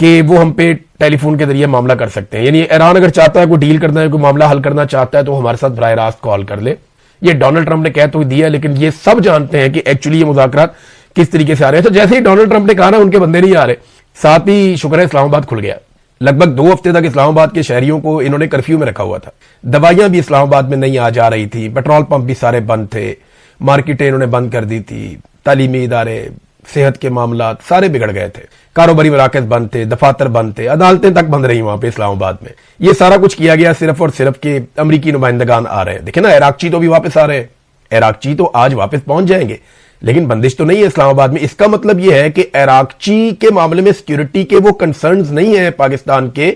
کہ وہ ہم پہ ٹیلی فون کے ذریعے معاملہ کر سکتے ہیں. یعنی ایران اگر چاہتا ہے کوئی ڈیل کرنا ہے, کوئی معاملہ حل کرنا چاہتا ہے, تو ہمارے ساتھ براہ راست کال کر لے. یہ ڈونلڈ ٹرمپ نے کہہ تو دیا, لیکن یہ سب جانتے ہیں کہ ایکچولی یہ مذاکرات کس طریقے سے آ رہے ہیں. تو جیسے ہی ڈونلڈ ٹرمپ نے کہا نا ان کے بندے نہیں آ رہے, ساتھ ہی شکر ہے اسلام آباد کھل گیا. لگ بھگ 2 ہفتے تک اسلام آباد کے شہریوں کو انہوں نے کرفیو میں رکھا ہوا تھا. دوائیاں بھی اسلام آباد میں نہیں آ جا رہی تھی, پیٹرول پمپ بھی سارے بند تھے, مارکیٹیں انہوں نے بند کر دی تھی, تعلیمی ادارے, صحت کے معاملات سارے بگڑ گئے تھے, کاروباری مراکز بند تھے, دفاتر بند تھے, عدالتیں تک بند رہی وہاں پہ اسلام آباد میں. یہ سارا کچھ کیا گیا صرف اور صرف کہ امریکی نمائندگان آ رہے ہیں. دیکھیں نا, عراقچی تو بھی واپس آ رہے ہیں, عراقچی تو آج واپس پہنچ جائیں گے, لیکن بندش تو نہیں ہے اسلام آباد میں. اس کا مطلب یہ ہے کہ عراقچی کے معاملے میں سیکیورٹی کے وہ کنسرنز نہیں ہیں پاکستان کے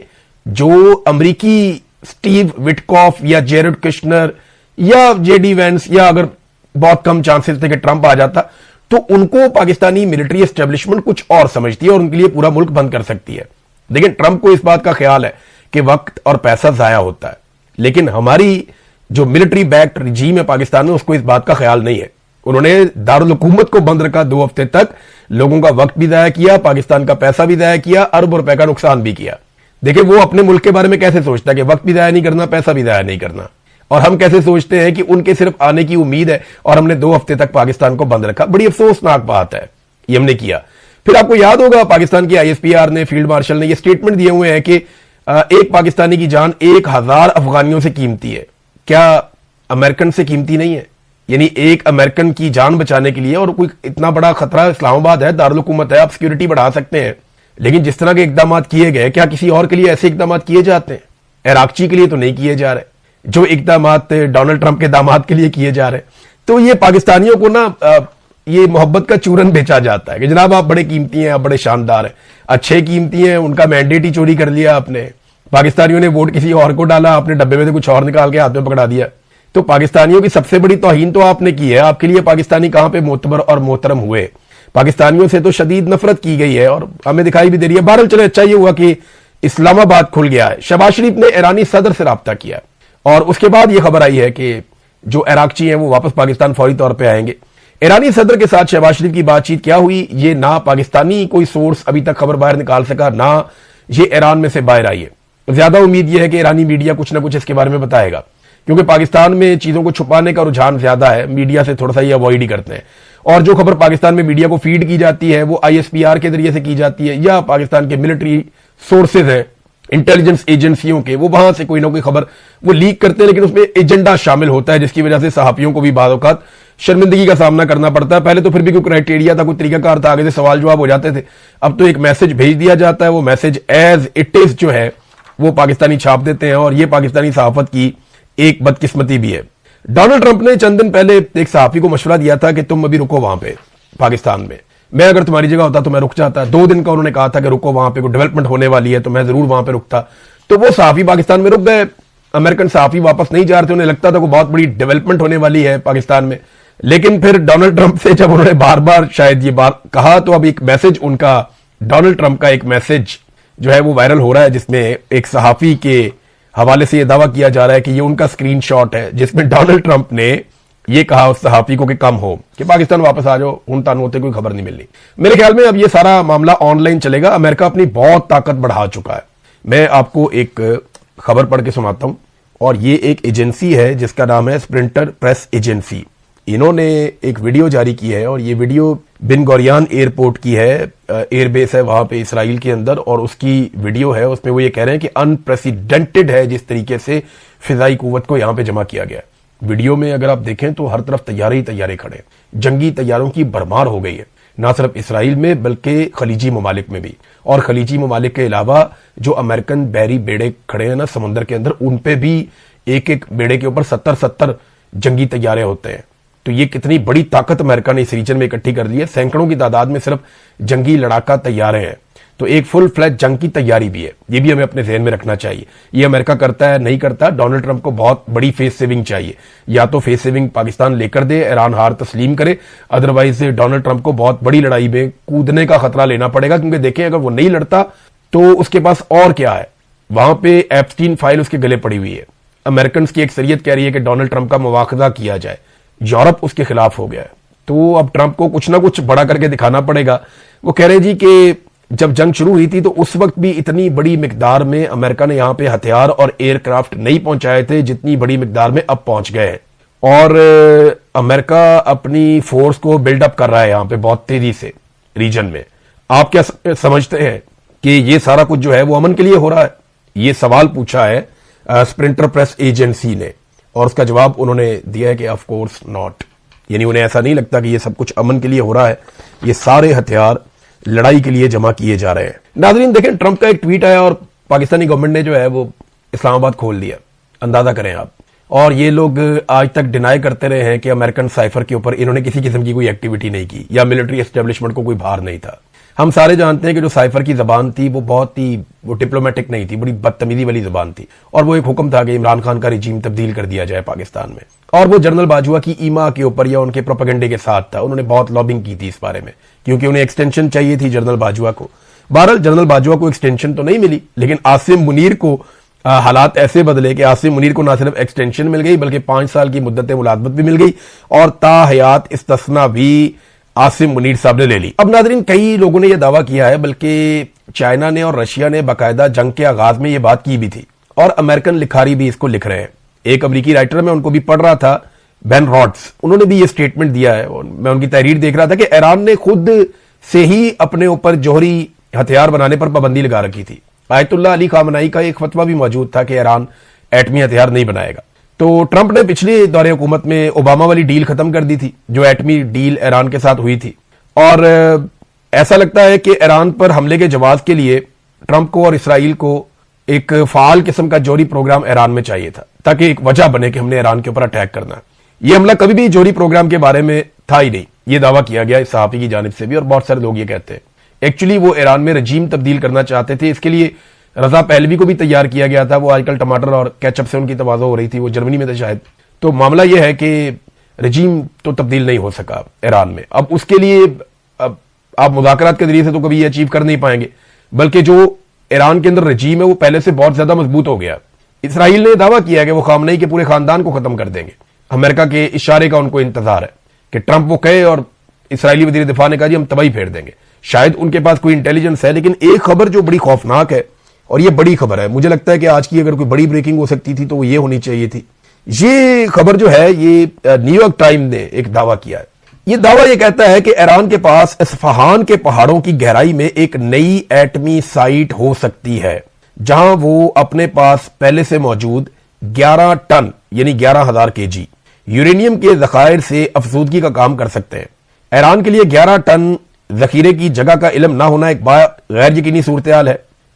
جو امریکی سٹیو وٹکاف یا جیرڈ کشنر یا جے ڈی وینس, یا اگر بہت کم چانسز تھے کہ ٹرمپ آ جاتا, تو ان کو پاکستانی ملٹری اسٹیبلشمنٹ کچھ اور سمجھتی ہے اور ان کے لیے پورا ملک بند کر سکتی ہے. لیکن ٹرمپ کو اس بات کا خیال ہے کہ وقت اور پیسہ ضائع ہوتا ہے, لیکن ہماری جو ملٹری بیکڈ رجیم ہے پاکستان میں اس کو اس بات کا خیال نہیں ہے. انہوں نے دارالحکومت کو بند رکھا 2 ہفتے تک, لوگوں کا وقت بھی ضائع کیا, پاکستان کا پیسہ بھی ضائع کیا, ارب روپے کا نقصان بھی کیا. دیکھیں وہ اپنے ملک کے بارے میں کیسے سوچتا ہے کہ وقت بھی ضائع نہیں کرنا, پیسہ بھی ضائع نہیں کرنا, اور ہم کیسے سوچتے ہیں کہ ان کے صرف آنے کی امید ہے اور ہم نے 2 ہفتے تک پاکستان کو بند رکھا. بڑی افسوسناک بات ہے, یہ ہم نے کیا. پھر آپ کو یاد ہوگا پاکستان کی آئی ایس پی آر نے, فیلڈ مارشل نے یہ سٹیٹمنٹ دیے ہوئے ہیں کہ ایک پاکستانی کی جان 1000 افغانیوں سے قیمتی ہے. کیا امریکن سے قیمتی نہیں ہے؟ یعنی ایک امریکن کی جان بچانے کے لیے, اور کوئی اتنا بڑا خطرہ اسلام آباد ہے, دارالحکومت ہے, آپ سیکورٹی بڑھا سکتے ہیں, لیکن جس طرح کے اقدامات کیے گئے, کیا کسی اور کے لیے ایسے اقدامات کیے جاتے ہیں؟ عراقچی کے لیے تو نہیں کیے جا رہے جو اقدامات ڈونلڈ ٹرمپ کے داماد کے لیے کیے جا رہے. تو یہ پاکستانیوں کو نا یہ محبت کا چورن بیچا جاتا ہے کہ جناب آپ بڑے قیمتی ہیں, آپ بڑے شاندار ہیں, اچھے قیمتی ہیں, ان کا مینڈیٹ ہی چوری کر لیا آپ نے. پاکستانیوں نے ووٹ کسی اور کو ڈالا, آپ نے ڈبے میں سے کچھ اور نکال کے ہاتھ میں پکڑا دیا. تو پاکستانیوں کی سب سے بڑی توہین تو آپ نے کی ہے. آپ کے لیے پاکستانی کہاں پہ معتبر اور محترم ہوئے؟ پاکستانیوں سے تو شدید نفرت کی گئی ہے اور ہمیں دکھائی بھی دے رہی ہے. بہرحال چلے, اچھا یہ ہوا کہ اسلام آباد کھل گیا ہے. شہباز شریف نے ایرانی صدر سے رابطہ کیا اور اس کے بعد یہ خبر آئی ہے کہ جو عراقچی ہیں وہ واپس پاکستان فوری طور پہ آئیں گے. ایرانی صدر کے ساتھ شہباز شریف کی بات چیت کیا ہوئی, یہ نہ پاکستانی کوئی سورس ابھی تک خبر باہر نکال سکا, نہ یہ ایران میں سے باہر آئی ہے. زیادہ امید یہ ہے کہ ایرانی میڈیا کچھ نہ کچھ اس کے بارے میں بتائے گا, کیونکہ پاکستان میں چیزوں کو چھپانے کا رجحان زیادہ ہے, میڈیا سے تھوڑا سا یہ اوائڈ ہی کرتے ہیں. اور جو خبر پاکستان میں میڈیا کو فیڈ کی جاتی ہے وہ آئی ایس پی آر کے ذریعے سے کی جاتی ہے, یا پاکستان کے ملٹری سورسز ہیں, انٹیلیجنس ایجنسیوں کے, وہ وہاں سے کوئی نہ کوئی خبر وہ لیک کرتے ہیں, لیکن اس میں ایجنڈا شامل ہوتا ہے جس کی وجہ سے صحافیوں کو بھی بعض اوقات شرمندگی کا سامنا کرنا پڑتا ہے. پہلے تو پھر بھی کوئی کرائٹیریا تھا, کوئی طریقہ کار تھا, آگے سے سوال جواب ہو جاتے تھے. اب تو ایک میسج بھیج دیا جاتا ہے, وہ میسج ایز اٹ از جو ہے وہ پاکستانی چھاپ دیتے ہیں, اور یہ پاکستانی صحافت کی ایک بدقسمتی بھی ہے. ڈونلڈ ٹرمپ نے چند دن پہلے ایک صحافی کو مشورہ دیا تھا کہ تم ابھی رکو وہاں پہ پاکستان میں اگر تمہاری جگہ ہوتا تو میں رک جاتا. 2 دن کا انہوں نے کہا تھا کہ رکو, وہاں پہ کوئی ڈیولپمنٹ ہونے والی ہے تو میں ضرور وہاں پہ رکتا. تو وہ صحافی پاکستان میں رک گئے, امریکن صحافی واپس نہیں جا رہے تھے, انہیں لگتا تھا کوئی بہت بڑی ڈیولپمنٹ ہونے والی ہے پاکستان میں. لیکن پھر ڈونلڈ ٹرمپ سے جب انہوں نے بار بار شاید یہ بات کہا, تو اب ایک میسج ان کا, ڈونلڈ ٹرمپ کا ایک میسج جو ہے وہ وائرل ہو رہا ہے, جس میں ایک صحافی کے حوالے سے یہ دعویٰ کیا جا رہا ہے کہ یہ ان کا اسکرین شاٹ ہے, جس میں ڈونلڈ ٹرمپ نے یہ کہا اس صحافی کو کہ کم ہو, کہ پاکستان واپس آ جاؤ, ہن تان ہوتے کوئی خبر نہیں ملنی. میرے خیال میں اب یہ سارا معاملہ آن لائن چلے گا. امریکہ اپنی بہت طاقت بڑھا چکا ہے. میں آپ کو ایک خبر پڑھ کے سناتا ہوں, اور یہ ایک ایجنسی ہے جس کا نام ہے اسپرنٹر پریس ایجنسی. انہوں نے ایک ویڈیو جاری کی ہے, اور یہ ویڈیو بن گوریان ایئرپورٹ کی ہے, ایئر بیس ہے وہاں پہ اسرائیل کے اندر, اور اس کی ویڈیو ہے. اس میں وہ یہ کہہ رہے ہیں کہ انپریسیڈنٹڈ ہے جس طریقے سے فضائی قوت کو یہاں پہ جمع کیا گیا. ویڈیو میں اگر آپ دیکھیں تو ہر طرف طیارے ہی طیارے کھڑے, جنگی طیاروں کی بھرمار ہو گئی ہے, نہ صرف اسرائیل میں بلکہ خلیجی ممالک میں بھی. اور خلیجی ممالک کے علاوہ جو امریکن بحری بیڑے کھڑے ہیں نا سمندر کے اندر, ان پہ بھی ایک ایک بیڑے کے اوپر 70 جنگی طیارے ہوتے ہیں. تو یہ کتنی بڑی طاقت امریکہ نے اس ریجن میں اکٹھی کر لی ہے. سینکڑوں کی تعداد میں صرف جنگی لڑاکا طیارے ہیں, تو ایک فل فلیج جنگ کی تیاری بھی ہے. یہ بھی ہمیں اپنے ذہن میں رکھنا چاہیے. یہ امریکہ کرتا ہے نہیں کرتا, ڈونلڈ ٹرمپ کو بہت بڑی فیس سیونگ چاہیے. یا تو فیس سیونگ پاکستان لے کر دے, ایران ہار تسلیم کرے, ادروائز ڈونلڈ ٹرمپ کو بہت بڑی لڑائی میں کودنے کا خطرہ لینا پڑے گا. کیونکہ دیکھیں اگر وہ نہیں لڑتا تو اس کے پاس اور کیا ہے, وہاں پہ ایپسٹین فائل اس کے گلے پڑی ہوئی ہے. امریکنز کی اکثریت کہہ رہی ہے کہ ڈونلڈ ٹرمپ کا مواخذہ کیا جائے. یورپ اس کے خلاف ہو گیا ہے. تو اب ٹرمپ کو کچھ نہ کچھ بڑا کر کے دکھانا پڑے گا. وہ کہہ رہے جی کہ جب جنگ شروع ہوئی تھی تو اس وقت بھی اتنی بڑی مقدار میں امریکہ نے یہاں پہ ہتھیار اور ایئر کرافٹ نہیں پہنچائے تھے جتنی بڑی مقدار میں اب پہنچ گئے ہیں. اور امریکہ اپنی فورس کو بلڈ اپ کر رہا ہے یہاں پہ بہت تیزی سے ریجن میں. آپ کیا سمجھتے ہیں کہ یہ سارا کچھ جو ہے وہ امن کے لیے ہو رہا ہے؟ یہ سوال پوچھا ہے اسپرنٹر پریس ایجنسی نے، اور اس کا جواب انہوں نے دیا ہے کہ آف کورس ناٹ. یعنی انہیں ایسا نہیں لگتا کہ یہ سب کچھ امن کے لیے ہو رہا ہے، یہ سارے ہتھیار لڑائی کے لیے جمع کیے جا رہے ہیں. ناظرین دیکھیں، ٹرمپ کا ایک ٹویٹ آیا اور پاکستانی گورنمنٹ نے جو ہے وہ اسلام آباد کھول دیا. اندازہ کریں آپ. اور یہ لوگ آج تک ڈینائی کرتے رہے ہیں کہ امریکن سائفر کے اوپر انہوں نے کسی قسم کی کوئی ایکٹیویٹی نہیں کی یا ملٹری اسٹیبلشمنٹ کو کوئی بھار نہیں تھا. ہم سارے جانتے ہیں کہ جو سائفر کی زبان تھی وہ بہت ہی ڈپلومیٹک نہیں تھی، بڑی بدتمیزی والی زبان تھی، اور وہ ایک حکم تھا کہ عمران خان کا رجیم تبدیل کر دیا جائے پاکستان میں. اور وہ جنرل باجوہ کی ایما کے اوپر یا ان کے پروپیگنڈے کے ساتھ تھا. انہوں نے بہت لابنگ کی تھی اس بارے میں کیونکہ انہیں ایکسٹینشن چاہیے تھی جنرل باجوہ کو. بہرحال جنرل باجوہ کو ایکسٹینشن تو نہیں ملی، لیکن عاصم منیر کو حالات ایسے بدلے کہ عاصم منیر کو نہ صرف ایکسٹینشن مل گئی بلکہ 5 سال کی مدت ملازمت بھی مل گئی، اور تا حیات استثنا بھی عاصم منیر صاحب نے لے لی. اب ناظرین، کئی لوگوں نے یہ دعویٰ کیا ہے، بلکہ چائنا نے اور رشیا نے باقاعدہ جنگ کے آغاز میں یہ بات کی بھی تھی، اور امریکن لکھاری بھی اس کو لکھ رہے ہیں. ایک امریکی رائٹر، میں ان کو بھی پڑھ رہا تھا، بین راڈس، انہوں نے بھی یہ سٹیٹمنٹ دیا ہے. میں ان کی تحریر دیکھ رہا تھا کہ ایران نے خود سے ہی اپنے اوپر جوہری ہتھیار بنانے پر پابندی لگا رکھی تھی. آیت اللہ علی خامنائی کا ایک فتویٰ بھی موجود تھا کہ ایران ایٹمی ہتھیار نہیں بنائے گا. تو ٹرمپ نے پچھلے دور حکومت میں اوباما والی ڈیل ختم کر دی تھی، جو ایٹمی ڈیل ایران کے ساتھ ہوئی تھی. اور ایسا لگتا ہے کہ ایران پر حملے کے جواز کے لیے ٹرمپ کو اور اسرائیل کو ایک فعال قسم کا جوہری پروگرام ایران میں چاہیے تھا، تاکہ ایک وجہ بنے کہ ہم نے ایران کے اوپر اٹیک کرنا. یہ حملہ کبھی بھی جوہری پروگرام کے بارے میں تھا ہی نہیں، یہ دعویٰ کیا گیا اس صحافی کی جانب سے بھی، اور بہت سارے لوگ یہ کہتے ہیں. ایکچولی وہ ایران میں رجیم تبدیل کرنا چاہتے تھے. اس کے لیے رضا پہلوی کو بھی تیار کیا گیا تھا. وہ آج کل ٹماٹر اور کیچپ سے ان کی تواضع ہو رہی تھی، وہ جرمنی میں تھے شاید. تو معاملہ یہ ہے کہ رجیم تو تبدیل نہیں ہو سکا ایران میں. اب اس کے لیے آپ مذاکرات کے ذریعے سے تو کبھی یہ اچیو کر نہیں پائیں گے، بلکہ جو ایران کے اندر رجیم ہے وہ پہلے سے بہت زیادہ مضبوط ہو گیا. اسرائیل نے دعویٰ کیا کہ وہ خامنئی کے پورے خاندان کو ختم کر دیں گے. امریکہ کے اشارے کا ان کو انتظار ہے کہ ٹرمپ وہ کہے، اور اسرائیلی وزیر دفاع نے کہا جی ہم تباہی پھیر دیں گے. شاید ان کے پاس کوئی انٹیلیجنس ہے، لیکن ایک خبر جو بڑی خوفناک ہے، اور یہ بڑی خبر ہے، مجھے لگتا ہے کہ آج کی اگر کوئی بڑی بریکنگ ہو سکتی تھی تو وہ یہ ہونی چاہیے تھی. یہ خبر جو ہے، یہ نیو یارک ٹائم نے ایک دعویٰ کیا ہے. یہ دعویٰ یہ کہتا ہے کہ ایران کے پاس اصفہان کے پہاڑوں کی گہرائی میں ایک نئی ایٹمی سائٹ ہو سکتی ہے، جہاں وہ اپنے پاس پہلے سے موجود 11 ٹن یعنی 11,000 kg یورینیم کے ذخائر سے افزودگی کا کام کر سکتے ہیں. ایران کے لیے 11 ٹن ذخیرے کی جگہ کا علم نہ ہونا ایک غیر یقینی صورتحال ہے،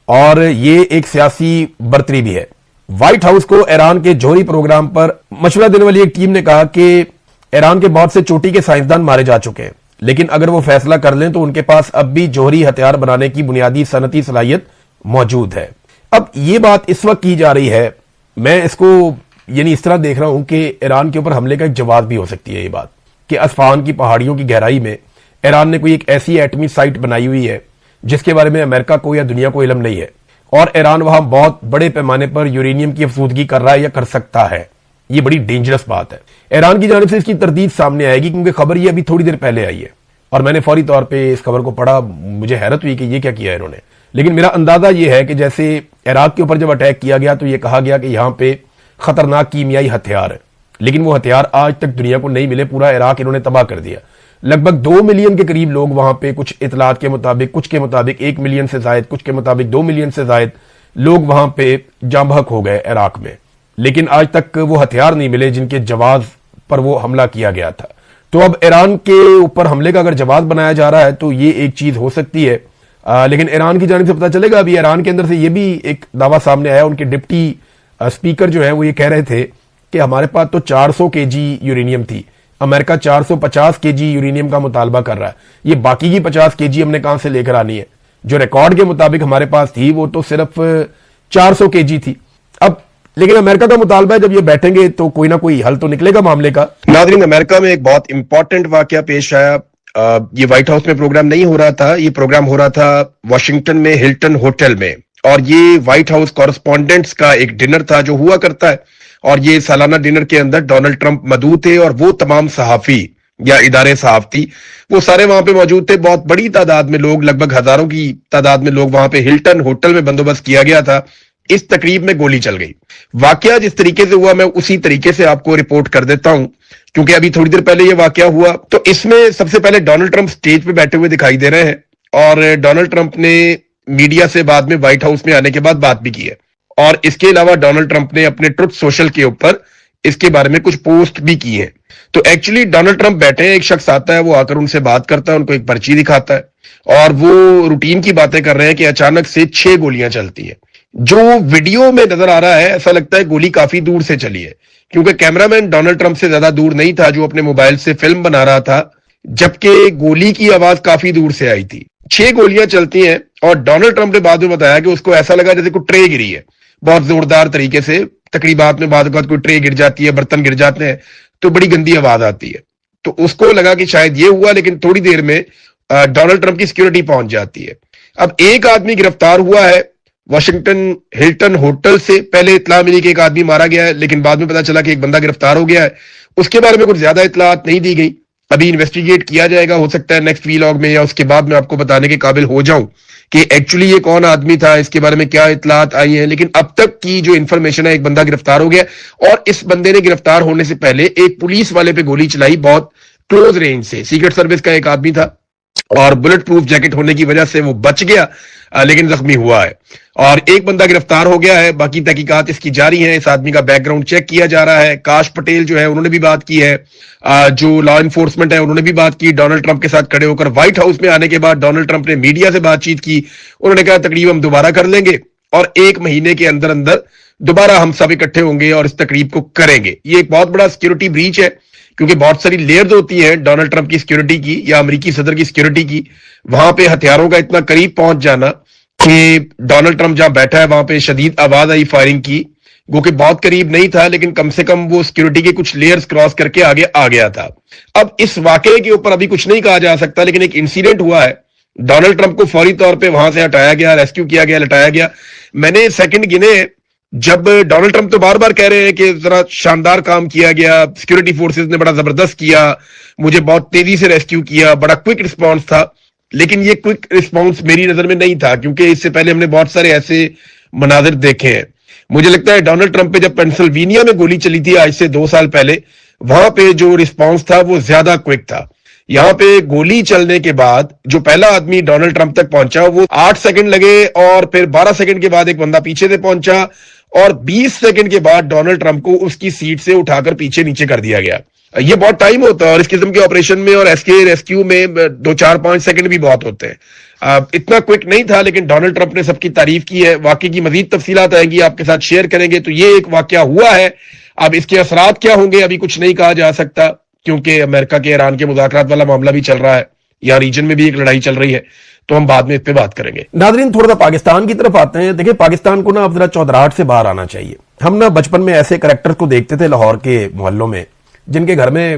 اور یہ ایک سیاسی برتری بھی ہے. وائٹ ہاؤس کو ایران کے جوہری پروگرام پر مشورہ دینے والی ایک ٹیم نے کہا کہ ایران کے بہت سے چوٹی کے سائنسدان مارے جا چکے ہیں، لیکن اگر وہ فیصلہ کر لیں تو ان کے پاس اب بھی جوہری ہتھیار بنانے کی بنیادی صنعتی صلاحیت موجود ہے. اب یہ بات اس وقت کی جا رہی ہے، میں اس کو یعنی اس طرح دیکھ رہا ہوں کہ ایران کے اوپر حملے کا ایک جواز بھی ہو سکتی ہے یہ بات کہ اصفہان کی پہاڑیوں کی گہرائی میں ایران نے کوئی ایک ایسی ایٹمی سائٹ بنائی ہوئی ہے جس کے بارے میں امریکہ کو یا دنیا کو علم نہیں ہے، اور ایران وہاں بہت بڑے پیمانے پر یورینیم کی افزودگی کر رہا ہے یا کر سکتا ہے. یہ بڑی ڈینجرس بات ہے. ایران کی جانب سے اس کی تردید سامنے آئے گی، کیونکہ خبر یہ ابھی تھوڑی دیر پہلے آئی ہے اور میں نے فوری طور پہ اس خبر کو پڑھا. مجھے حیرت ہوئی کہ یہ کیا کیا ہے انہوں نے. لیکن میرا اندازہ یہ ہے کہ جیسے عراق کے اوپر جب اٹیک کیا گیا تو یہ کہا گیا کہ یہاں پہ خطرناک کیمیائی ہتھیار ہے، لیکن وہ ہتھیار آج تک دنیا کو نہیں ملے. پورا عراق انہوں نے تباہ کر دیا. لگ بھگ 2 ملین کے قریب لوگ وہاں پہ، کچھ اطلاعات کے مطابق، کچھ کے مطابق 1 ملین سے زائد، کچھ کے مطابق 2 ملین سے زائد لوگ وہاں پہ جاں بحق ہو گئے عراق میں. لیکن آج تک وہ ہتھیار نہیں ملے جن کے جواز پر وہ حملہ کیا گیا تھا. تو اب ایران کے اوپر حملے کا اگر جواز بنایا جا رہا ہے تو یہ ایک چیز ہو سکتی ہے. لیکن ایران کی جانب سے پتہ چلے گا. ابھی ایران کے اندر سے یہ بھی ایک دعویٰ سامنے آیا، ان کے ڈپٹی اسپیکر جو ہے وہ یہ کہہ رہے تھے کہ ہمارے پاس تو 400 kg یورینیم تھی، امریکہ 450 kg یورینیم کا مطالبہ کر رہا ہے. یہ باقی کی 50 kg ہم نے کہاں سے لے کر آنی ہے؟ جو ریکارڈ کے مطابق ہمارے پاس تھی وہ تو صرف 400 kg تھی. اب لیکن امریکہ کا مطالبہ ہے، جب یہ بیٹھیں گے تو کوئی نہ کوئی حل تو نکلے گا معاملے کا. ناظرین، امریکہ میں ایک بہت امپورٹنٹ واقعہ پیش آیا. یہ وائٹ ہاؤس میں پروگرام نہیں ہو رہا تھا، یہ پروگرام ہو رہا تھا واشنگٹن میں ہلٹن ہوٹل میں، اور یہ وائٹ ہاؤس کورسپونڈنٹس کا ایک ڈنر تھا جو ہوا کرتا ہے. اور یہ سالانہ ڈنر کے اندر ڈونلڈ ٹرمپ مدعو تھے، اور وہ تمام صحافی یا ادارے صحافتی، وہ سارے وہاں پہ موجود تھے. بہت بڑی تعداد میں لوگ، لگ بھگ ہزاروں کی تعداد میں لوگ وہاں پہ ہلٹن ہوٹل میں بندوبست کیا گیا تھا. اس تقریب میں گولی چل گئی. واقعہ جس طریقے سے ہوا میں اسی طریقے سے آپ کو رپورٹ کر دیتا ہوں، کیونکہ ابھی تھوڑی دیر پہلے یہ واقعہ ہوا. تو اس میں سب سے پہلے ڈونلڈ ٹرمپ سٹیج پہ بیٹھے ہوئے دکھائی دے رہے ہیں، اور ڈونلڈ ٹرمپ نے میڈیا سے بعد میں وائٹ ہاؤس میں آنے کے بعد بات بھی کی ہے. اور اس کے علاوہ ڈونلڈ ٹرمپ نے اپنے ٹروتھ سوشل کے اوپر اس کے بارے میں کچھ پوسٹ بھی کی ہیں. تو ایکچولی ڈونلڈ ٹرمپ بیٹھے ہیں، ایک شخص آتا ہے، وہ آ کر ان سے بات کرتا ہے، ان کو ایک پرچی دکھاتا ہے، اور وہ روٹین کی باتیں کر رہے ہیں کہ اچانک سے 6 گولیاں چلتی ہیں. جو ویڈیو میں نظر آ رہا ہے ایسا لگتا ہے گولی کافی دور سے چلی ہے، کیونکہ کیمرہ مین ڈونلڈ ٹرمپ سے زیادہ دور نہیں تھا جو اپنے موبائل سے فلم بنا رہا تھا، جبکہ گولی کی آواز کافی دور سے آئی تھی. 6 گولیاں چلتی ہیں، اور ڈونلڈ ٹرمپ نے بعد میں بتایا کہ اس کو ایسا لگا جیسے کوئی ٹرے گری ہے، بہت زوردار طریقے سے. تقریبات میں بعد کوئی ٹرے گر جاتی ہے، برتن گر جاتے ہیں تو بڑی گندی آواز آتی ہے. تو اس کو لگا کہ شاید یہ ہوا، لیکن تھوڑی دیر میں ڈونلڈ ٹرمپ کی سیکیورٹی پہنچ جاتی ہے. اب ایک آدمی گرفتار ہوا ہے واشنگٹن ہلٹن ہوٹل سے. پہلے اطلاع ملی کہ ایک آدمی مارا گیا ہے، لیکن بعد میں پتا چلا کہ ایک بندہ گرفتار ہو گیا ہے. اس کے بارے میں کچھ زیادہ اطلاعات نہیں دی گئی، ابھی انویسٹیگیٹ کیا جائے گا. ہو سکتا ہے نیکسٹ ویلاگ میں یا اس کے بعد میں آپ کو بتانے کے قابل ہو جاؤں کہ ایکچولی یہ کون آدمی تھا، اس کے بارے میں کیا اطلاعات آئی ہیں. لیکن اب تک کی جو انفارمیشن ہے، ایک بندہ گرفتار ہو گیا، اور اس بندے نے گرفتار ہونے سے پہلے ایک پولیس والے پہ گولی چلائی بہت کلوز رینج سے. سیکرٹ سروس کا ایک آدمی تھا، اور بلٹ پروف جیکٹ ہونے کی وجہ سے وہ بچ گیا، لیکن زخمی ہوا ہے. اور ایک بندہ گرفتار ہو گیا ہے. باقی تحقیقات اس کی جاری ہیں. اس آدمی کا بیک گراؤنڈ چیک کیا جا رہا ہے. کاش پٹیل جو ہے انہوں نے بھی بات کی ہے، جو لا انفورسمنٹ ہے انہوں نے بھی بات کی. ڈونلڈ ٹرمپ کے ساتھ کھڑے ہو کر وائٹ ہاؤس میں آنے کے بعد ڈونلڈ ٹرمپ نے میڈیا سے بات چیت کی. انہوں نے کہا تقریب ہم دوبارہ کر لیں گے، اور 1 مہینے کے اندر اندر دوبارہ ہم سب اکٹھے ہوں گے اور اس تقریب کو کریں گے. یہ ایک بہت بڑا سیکیورٹی بریچ ہے، کیونکہ بہت ساری لیئرز ہوتی ہیں ڈونلڈ ٹرمپ کی سیکیورٹی کی یا امریکی صدر کی سیکیورٹی کی. وہاں پہ ہتھیاروں کا اتنا قریب پہنچ جانا کہ ڈونلڈ ٹرمپ جہاں بیٹھا ہے وہاں پہ شدید آواز آئی فائرنگ کی، گو کہ بہت قریب نہیں تھا، لیکن کم سے کم وہ سیکیورٹی کے کچھ لیئرز کراس کر کے آگے آ گیا تھا. اب اس واقعے کے اوپر ابھی کچھ نہیں کہا جا سکتا، لیکن ایک انسیڈنٹ ہوا ہے. ڈونلڈ ٹرمپ کو فوری طور پہ وہاں سے ہٹایا گیا، ریسکیو کیا گیا، لٹایا گیا. میں نے سیکنڈ گنے جب ڈونلڈ ٹرمپ تو بار بار کہہ رہے ہیں کہ ذرا شاندار کام کیا گیا، سیکیورٹی فورسز نے بڑا زبردست کیا، مجھے بہت تیزی سے ریسکیو کیا، بڑا کوئک رسپانس تھا. لیکن یہ کوئک رسپانس میری نظر میں نہیں تھا، کیونکہ اس سے پہلے ہم نے بہت سارے ایسے مناظر دیکھے ہیں. مجھے لگتا ہے ڈونلڈ ٹرمپ پہ جب پینسلوینیا میں گولی چلی تھی آج سے 2 سال پہلے، وہاں پہ جو رسپانس تھا وہ زیادہ کوئک تھا. یہاں پہ گولی چلنے کے بعد جو پہلا آدمی ڈونلڈ ٹرمپ تک پہنچا وہ 8 سیکنڈ لگے، اور پھر 12 سیکنڈ کے بعد ایک بندہ پیچھے سے پہنچا، اور 20 سیکنڈ کے بعد ڈونلڈ ٹرمپ کو اس کی سیٹ سے اٹھا کر پیچھے نیچے کر دیا گیا. یہ بہت ٹائم ہوتا ہے، اور اس قسم کے آپریشن میں اور ایس کے ریسکیو میں 2-4-5 سیکنڈ بھی بہت ہوتے ہیں. اتنا کوئک نہیں تھا، لیکن ڈونلڈ ٹرمپ نے سب کی تعریف کی ہے. واقعے کی مزید تفصیلات آئیں گی، آپ کے ساتھ شیئر کریں گے. تو یہ ایک واقعہ ہوا ہے. اب اس کے اثرات کیا ہوں گے ابھی کچھ نہیں کہا جا سکتا، کیونکہ امریکہ کے ایران کے مذاکرات والا معاملہ بھی چل رہا ہے، یا ریجن میں بھی ایک لڑائی چل رہی ہے، تو ہم بعد میں اس پہ بات کریں گے. ناظرین تھوڑا سا پاکستان کی طرف آتے ہیں. دیکھیں پاکستان کو نا اب ذرا چودراہٹ سے باہر آنا چاہیے. ہم نا بچپن میں ایسے کریکٹر کو دیکھتے تھے لاہور کے محلوں میں، جن کے گھر میں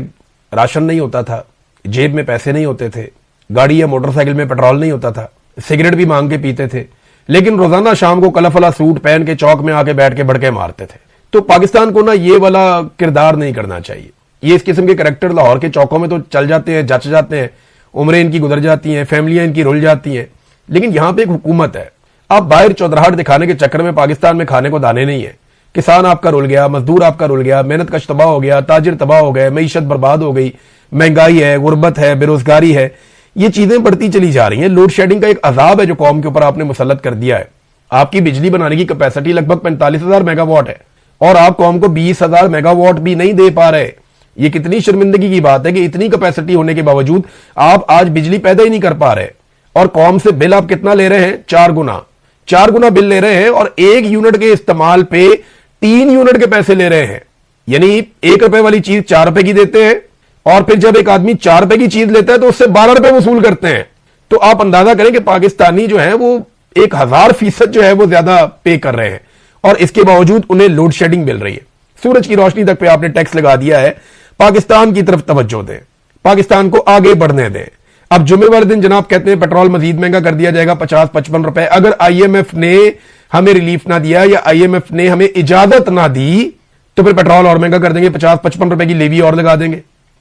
راشن نہیں ہوتا تھا، جیب میں پیسے نہیں ہوتے تھے، گاڑی یا موٹر سائیکل میں پیٹرول نہیں ہوتا تھا، سگریٹ بھی مانگ کے پیتے تھے، لیکن روزانہ شام کو کلف والا سوٹ پہن کے چوک میں آ کے بیٹھ کے بڑکے مارتے تھے. تو پاکستان کو نا یہ والا کردار نہیں کرنا چاہیے. یہ اس قسم کے کریکٹر لاہور کے چوکوں میں تو چل جاتے ہیں، جچ جاتے ہیں، عمریں ان کی گزر جاتی ہیں، فیملیاں ان کی رل جاتی ہیں، لیکن یہاں پہ ایک حکومت ہے. آپ باہر چودراہٹ دکھانے کے چکر میں پاکستان میں کھانے کو دانے نہیں ہے. کسان آپ کا رل گیا، مزدور آپ کا رل گیا، محنت کش تباہ ہو گیا، تاجر تباہ ہو گئے، معیشت برباد ہو گئی، مہنگائی ہے، غربت ہے، بے روزگاری ہے. یہ چیزیں بڑھتی چلی جا رہی ہیں. لوڈ شیڈنگ کا ایک عذاب ہے جو قوم کے اوپر آپ نے مسلط کر دیا ہے. آپ کی بجلی بنانے کی کیپیسٹی لگ بھگ 45,000 میگا واٹ ہے، اور آپ قوم کو 20,000 میگا واٹ بھی نہیں دے پا رہے. یہ کتنی شرمندگی کی بات ہے کہ اتنی کیپیسٹی ہونے کے باوجود آپ آج بجلی پیدا ہی نہیں کر پا رہے. اور قوم سے بل آپ کتنا لے رہے ہیں؟ 4 گنا بل لے رہے ہیں، اور 1 یونٹ کے استعمال پہ 3 یونٹ کے پیسے لے رہے ہیں. یعنی 1 روپے والی چیز 4 روپے کی دیتے ہیں، اور پھر جب ایک آدمی 4 روپے کی چیز لیتا ہے تو اس سے 12 روپے وصول کرتے ہیں. تو آپ اندازہ کریں کہ پاکستانی جو ہیں وہ 1000% جو ہے وہ زیادہ پے کر رہے ہیں، اور اس کے باوجود انہیں لوڈ شیڈنگ مل رہی ہے. سورج کی روشنی تک پہ آپ نے ٹیکس لگا دیا ہے. پاکستان کی طرف توجہ دیں، پاکستان کو آگے بڑھنے دیں. اب جمعے والے دن جناب کہتے ہیں پیٹرول مزید مہنگا کر دیا جائے گا 50-55 روپے. اگر آئی ایم ایف نے ہمیں ریلیف نہ دیا یا آئی ایم ایف نے ہمیں اجازت نہ دی تو پھر پیٹرول اور مہنگا کر دیں گے، 50-55 روپے کی لیوی اور لگا دیں گے.